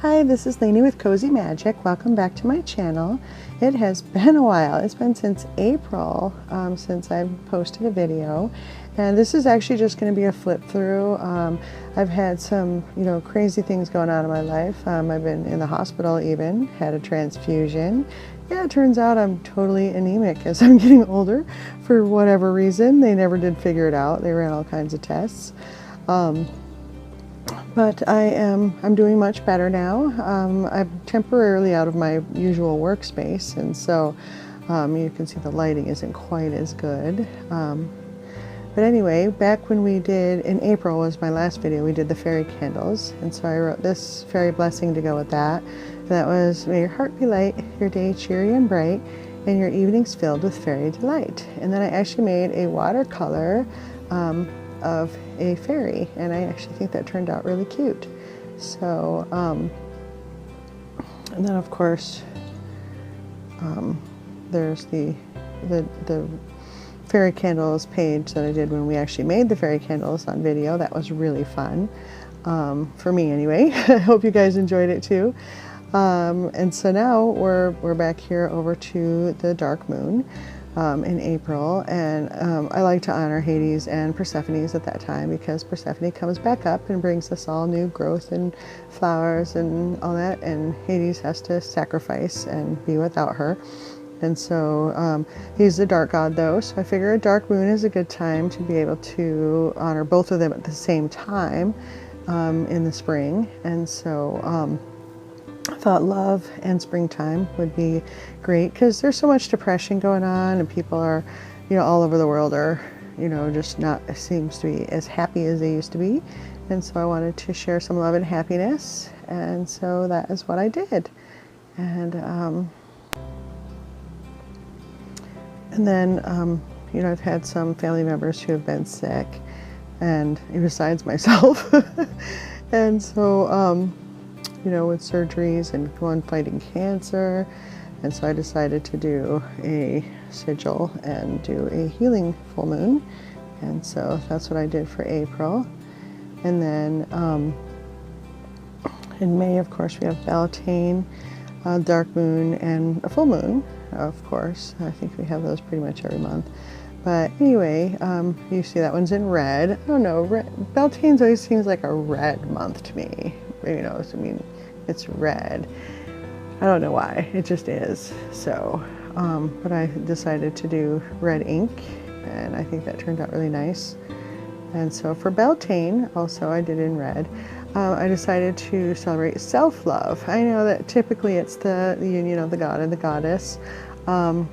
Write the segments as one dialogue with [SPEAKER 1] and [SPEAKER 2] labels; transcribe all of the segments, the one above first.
[SPEAKER 1] Hi, this is Lainey with KozyMagic. Welcome back to my channel. It has been a while. It's been since April since I've posted a video, and this is actually just going to be a flip through. I've had some, crazy things going on in my life. I've been in the hospital, even had a transfusion. Yeah, it turns out I'm totally anemic as I'm getting older for whatever reason. They never did figure it out. They ran all kinds of tests. But I'm doing much better now. I'm temporarily out of my usual workspace, and so you can see the lighting isn't quite as good. But anyway, back when we did, in April was my last video, we did the fairy candles, and so I wrote this fairy blessing to go with that. That was, may your heart be light, your day cheery and bright, and your evenings filled with fairy delight. And then I actually made a watercolor of a fairy, and I actually think that turned out really cute. So and then of course there's the fairy candles page that I did when we actually made the fairy candles on video. That was really fun, for me anyway. I hope you guys enjoyed it too. And so now we're back here over to the dark moon in April, and I like to honor Hades and Persephone's at that time, because Persephone comes back up and brings us all new growth and flowers and all that, and Hades has to sacrifice and be without her. And so he's the dark god though, so I figure a dark moon is a good time to be able to honor both of them at the same time in the spring. And so I thought love and springtime would be great, because there's so much depression going on, and people are, all over the world are, just not, seems to be as happy as they used to be. And so I wanted to share some love and happiness, and so that is what I did. And then I've had some family members who have been sick, and besides myself, and so with surgeries and one fighting cancer. And so I decided to do a sigil and do a healing full moon. And so that's what I did for April. And then in May, of course, we have Beltane, dark moon, and a full moon, of course. I think we have those pretty much every month. But anyway, you see that one's in red. I don't know, Beltane's always seems like a red month to me. It's red. I don't know why, it just is. So, but I decided to do red ink, and I think that turned out really nice. And so for Beltane, also I did in red. I decided to celebrate self-love. I know that typically it's the union of the god and the goddess, but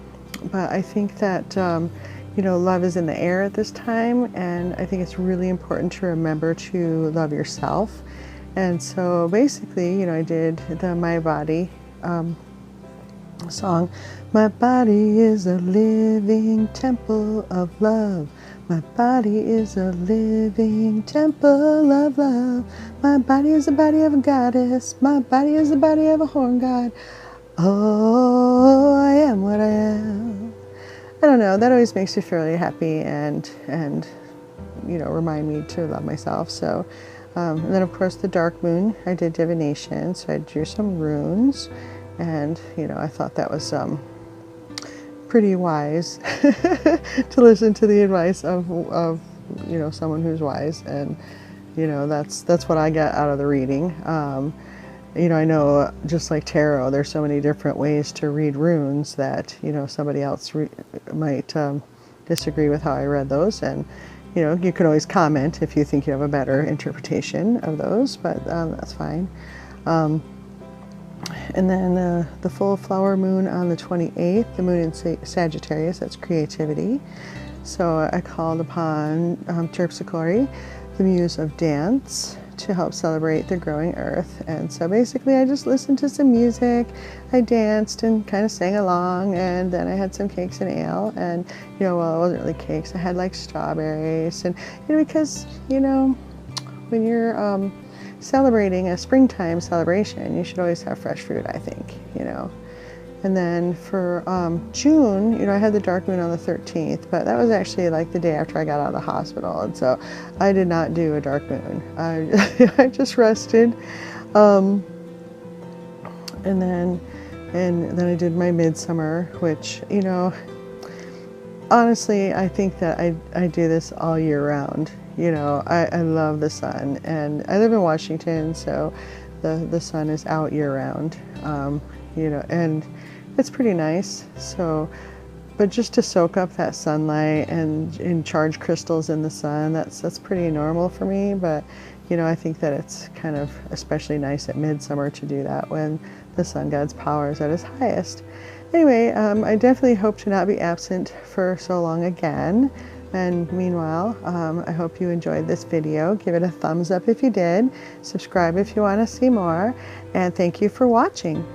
[SPEAKER 1] I think that love is in the air at this time, and I think it's really important to remember to love yourself. And so basically, I did the My Body song. My body is a living temple of love. My body is a living temple of love. My body is the body of a goddess. My body is the body of a horn god. Oh, I am what I am. I don't know, that always makes me feel really happy and remind me to love myself. So and then of course the dark moon, I did divination, so I drew some runes, and I thought that was pretty wise to listen to the advice of someone who's wise, and that's what I got out of the reading. I know, just like tarot, there's so many different ways to read runes that somebody else might disagree with how I read those, and you can always comment if you think you have a better interpretation of those, but that's fine. And then the full flower moon on the 28th, the moon in Sagittarius, that's creativity. So I called upon Terpsichore, the muse of dance, to help celebrate the growing earth. And so basically I just listened to some music, I danced and kind of sang along, and then I had some cakes and ale, and well, it wasn't really cakes, I had like strawberries, and because when you're celebrating a springtime celebration, you should always have fresh fruit, I think. And then for June, I had the dark moon on the 13th, but that was actually like the day after I got out of the hospital, and so I did not do a dark moon. I just rested. And then I did my Midsummer, which, you know, honestly, I think that I do this all year round. You know, I love the sun, and I live in Washington, so the sun is out year round, you know, and it's pretty nice. So, but just to soak up that sunlight and charge crystals in the sun, that's pretty normal for me. But, you know, I think that it's kind of especially nice at Midsummer to do that when the sun god's power is at its highest. Anyway, I definitely hope to not be absent for so long again. And meanwhile, I hope you enjoyed this video. Give it a thumbs up if you did. Subscribe if you want to see more. And thank you for watching.